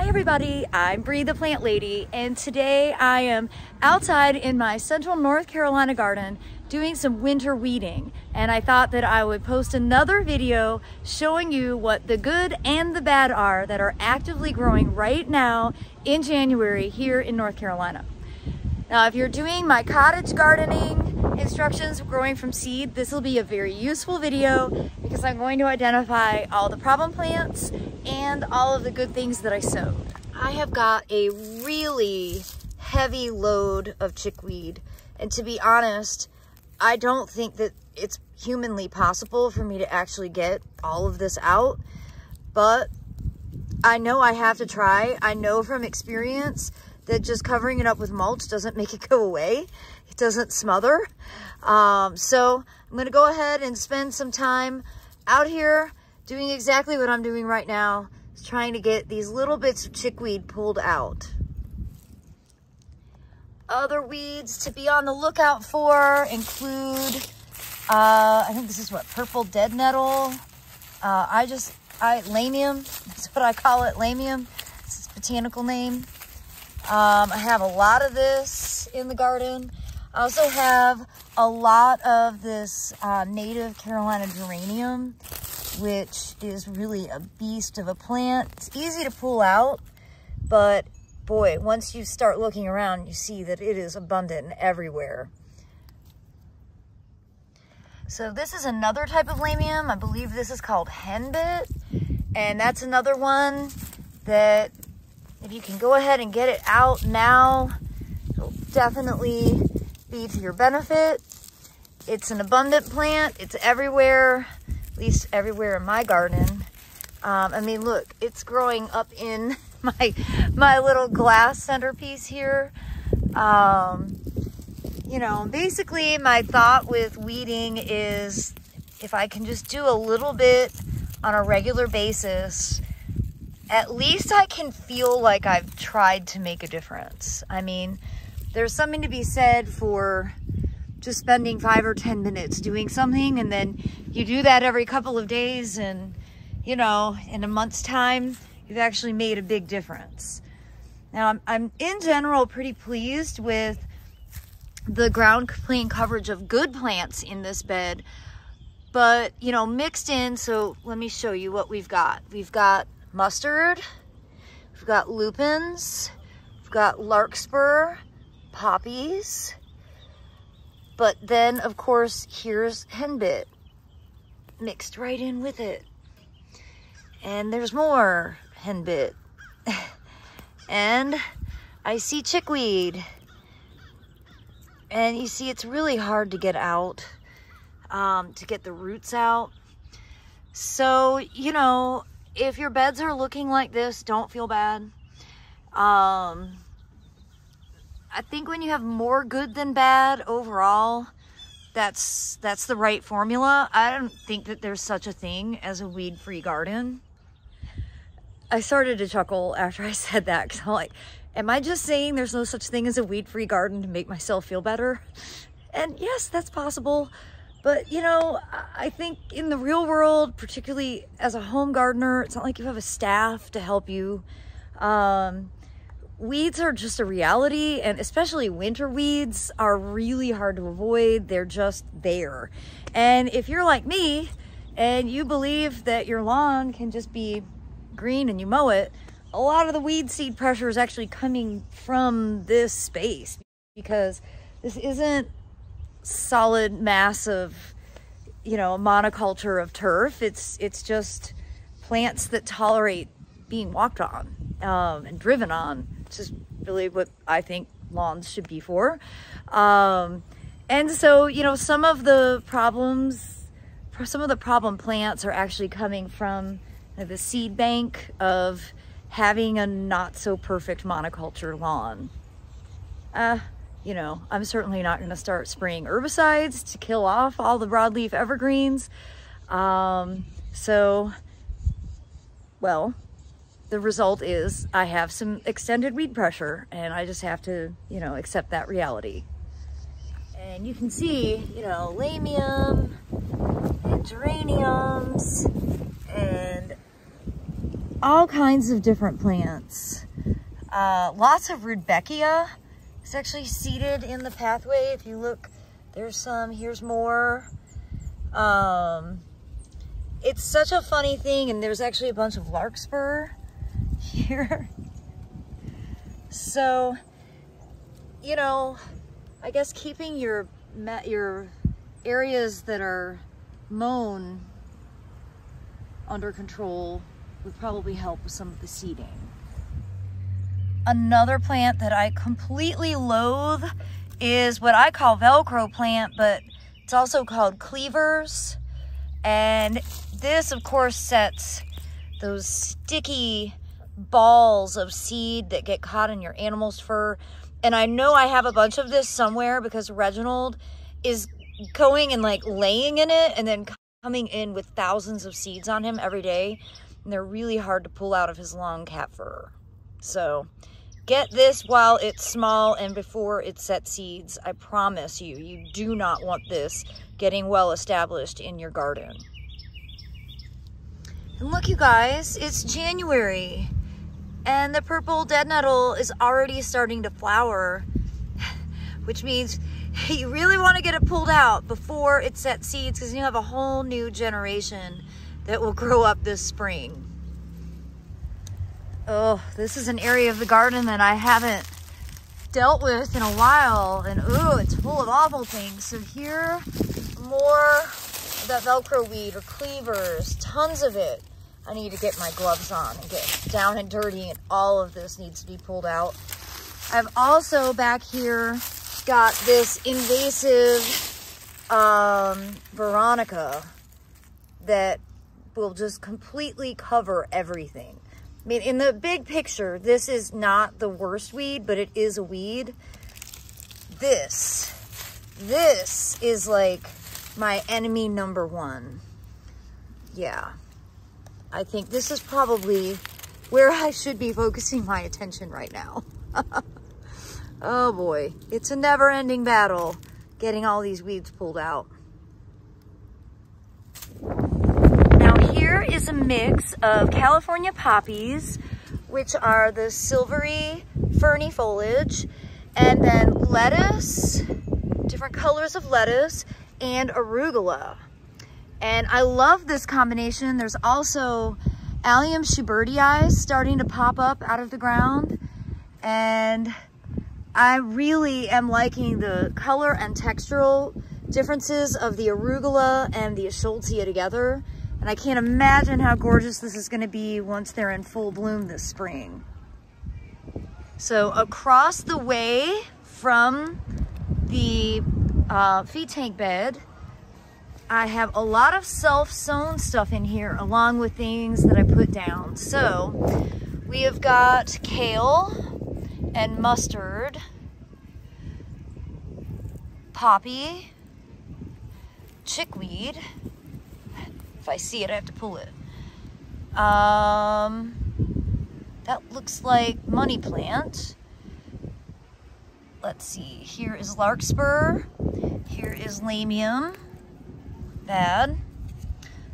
Hi everybody, I'm Bree the Plant Lady, and today I am outside in my central North Carolina garden doing some winter weeding, and I thought that I would post another video showing you what the good and the bad are that are actively growing right now in January here in North Carolina. Now, if you're doing my cottage gardening instructions growing from seed, this will be a very useful video because I'm going to identify all the problem plants and all of the good things that I sowed. I have got a really heavy load of chickweed, and to be honest, I don't think that it's humanly possible for me to actually get all of this out, but I know I have to try. I know from experience that just covering it up with mulch doesn't make it go away. It doesn't smother. So I'm gonna go ahead and spend some time out here doing exactly what I'm doing right now, is trying to get these little bits of chickweed pulled out. Other weeds to be on the lookout for include, I think this is what, purple dead nettle. Lamium, that's what I call it, lamium. It's its botanical name. I have a lot of this in the garden. I also have a lot of this native Carolina geranium, which is really a beast of a plant. It's easy to pull out, but boy, once you start looking around, you see that it is abundant everywhere. So this is another type of lamium. I believe this is called henbit, and that's another one that if you can go ahead and get it out now, it'll definitely be to your benefit. It's an abundant plant. It's everywhere, at least everywhere in my garden. I mean, look, it's growing up in my little glass centerpiece here. You know, basically my thought with weeding is if I can just do a little bit on a regular basis, at least I can feel like I've tried to make a difference. I mean, there's something to be said for just spending 5 or 10 minutes doing something, and then you do that every couple of days, and you know, in a month's time, you've actually made a big difference. Now, I'm in general pretty pleased with the ground plane coverage of good plants in this bed, but you know, mixed in, so let me show you what we've got. We've got mustard, we've got lupins, we've got larkspur, poppies, but then of course here's henbit mixed right in with it, and there's more henbit, and I see chickweed, and you see it's really hard to get out, to get the roots out. So you know, if your beds are looking like this, don't feel bad. I think when you have more good than bad overall, that's the right formula. I don't think that there's such a thing as a weed-free garden. I started to chuckle after I said that, because I'm like, am I just saying there's no such thing as a weed-free garden to make myself feel better? And yes, that's possible. But, you know, I think in the real world, particularly as a home gardener, it's not like you have a staff to help you. Weeds are just a reality, and especially winter weeds are really hard to avoid. They're just there. And if you're like me and you believe that your lawn can just be green and you mow it, a lot of the weed seed pressure is actually coming from this space, because this isn't solid mass of, you know, monoculture of turf. It's just plants that tolerate being walked on and driven on, which is really what I think lawns should be for. And so, you know, some of the problem plants are actually coming from the seed bank of having a not so perfect monoculture lawn. You know, I'm certainly not going to start spraying herbicides to kill off all the broadleaf evergreens. So, well, the result is I have some extended weed pressure, and I just have to, you know, accept that reality. And you can see, you know, lamium and geraniums and all kinds of different plants. Lots of rudbeckia. It's actually seeded in the pathway. If you look, there's some, here's more. It's such a funny thing, and there's actually a bunch of larkspur here. So, you know, I guess keeping your areas that are mown under control would probably help with some of the seeding. Another plant that I completely loathe is what I call Velcro plant, but it's also called cleavers. And this, of course, sets those sticky balls of seed that get caught in your animal's fur. And I know I have a bunch of this somewhere because Reginald is going and like laying in it and then coming in with thousands of seeds on him every day. And they're really hard to pull out of his long cat fur. So get this while it's small and before it sets seeds. I promise you, you do not want this getting well established in your garden. And look, you guys, it's January and the purple dead nettle is already starting to flower, which means you really want to get it pulled out before it sets seeds, because you have a whole new generation that will grow up this spring. Oh, this is an area of the garden that I haven't dealt with in a while, and oh, it's full of awful things. So here, more of that Velcro weed or cleavers, tons of it. I need to get my gloves on and get down and dirty, and all of this needs to be pulled out. I've also back here got this invasive Veronica that will just completely cover everything. I mean, in the big picture, this is not the worst weed, but it is a weed. This is like my enemy number one. Yeah. I think this is probably where I should be focusing my attention right now. Oh boy, it's a never-ending battle getting all these weeds pulled out. Now here is a mix of California poppies, which are the silvery ferny foliage, and then lettuce, different colors of lettuce, and arugula. And I love this combination. There's also Allium schubertii starting to pop up out of the ground. And I really am liking the color and textural differences of the arugula and the eschscholzia together. And I can't imagine how gorgeous this is going to be once they're in full bloom this spring. So across the way from the feed tank bed, I have a lot of self-sown stuff in here along with things that I put down. So we have got kale and mustard, poppy, chickweed. If I see it, I have to pull it. That looks like money plant. Let's see, here is larkspur, here is lamium. Bad.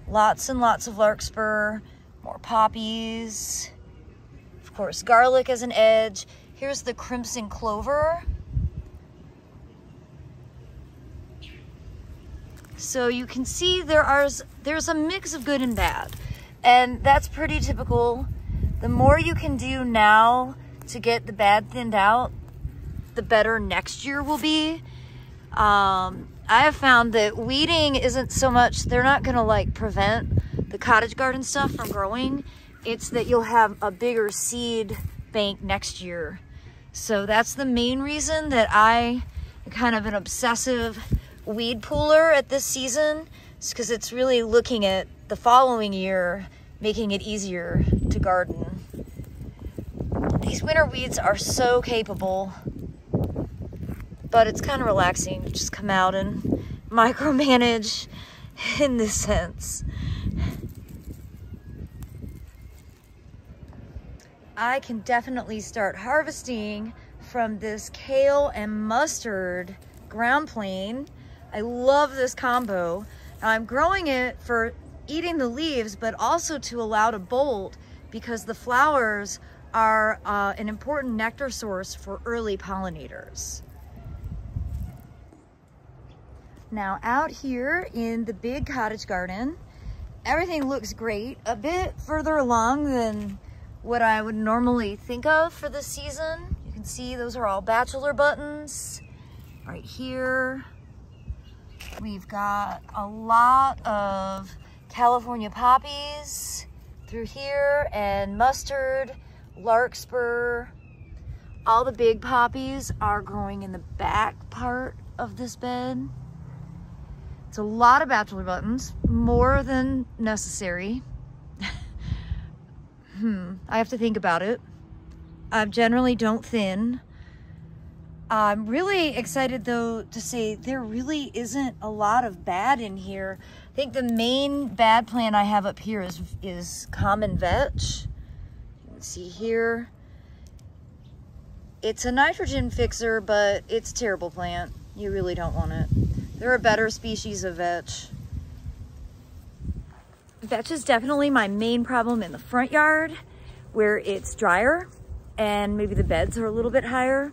Lots and lots of larkspur, more poppies, of course garlic as an edge. Here's the crimson clover. So you can see there's a mix of good and bad, and that's pretty typical. The more you can do now to get the bad thinned out, the better next year will be. I have found that weeding isn't so much, they're not gonna like prevent the cottage garden stuff from growing. It's that you'll have a bigger seed bank next year. So that's the main reason that I am kind of an obsessive weed pooler at this season. It's because it's really looking at the following year, making it easier to garden. These winter weeds are so capable. But it's kind of relaxing to just come out and micromanage in this sense. I can definitely start harvesting from this kale and mustard ground plane. I love this combo. Now I'm growing it for eating the leaves, but also to allow to bolt, because the flowers are an important nectar source for early pollinators. Now out here in the big cottage garden, everything looks great, a bit further along than what I would normally think of for this season. You can see those are all bachelor buttons right here. We've got a lot of California poppies through here, and mustard, larkspur. All the big poppies are growing in the back part of this bed. It's a lot of bachelor buttons, more than necessary. I have to think about it. I generally don't thin. I'm really excited though to say there really isn't a lot of bad in here. I think the main bad plant I have up here is common vetch. You can see here. It's a nitrogen fixer, but it's a terrible plant. You really don't want it. There are better species of vetch. Vetch is definitely my main problem in the front yard, where it's drier and maybe the beds are a little bit higher.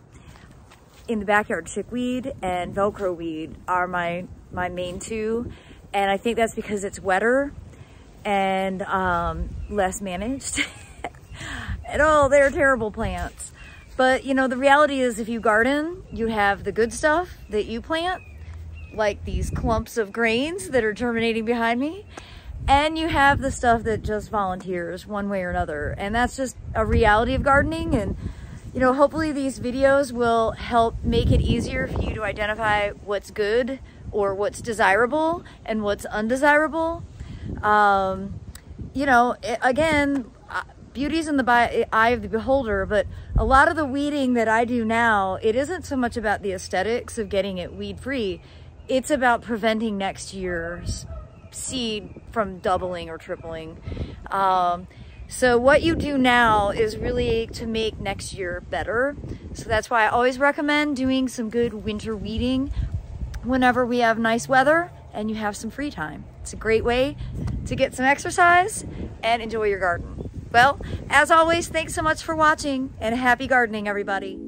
In the backyard, chickweed and Velcro weed are my main two. And I think that's because it's wetter and less managed. And oh, they're terrible plants. But you know, the reality is if you garden, you have the good stuff that you plant, like these clumps of grains that are germinating behind me. And you have the stuff that just volunteers one way or another. And that's just a reality of gardening. And you know, hopefully these videos will help make it easier for you to identify what's good or what's desirable and what's undesirable. You know, again, beauty's in the eye of the beholder, but a lot of the weeding that I do now, it isn't so much about the aesthetics of getting it weed free. It's about preventing next year's seed from doubling or tripling. So what you do now is really to make next year better. So that's why I always recommend doing some good winter weeding whenever we have nice weather and you have some free time. It's a great way to get some exercise and enjoy your garden. Well, as always, thanks so much for watching and happy gardening, everybody.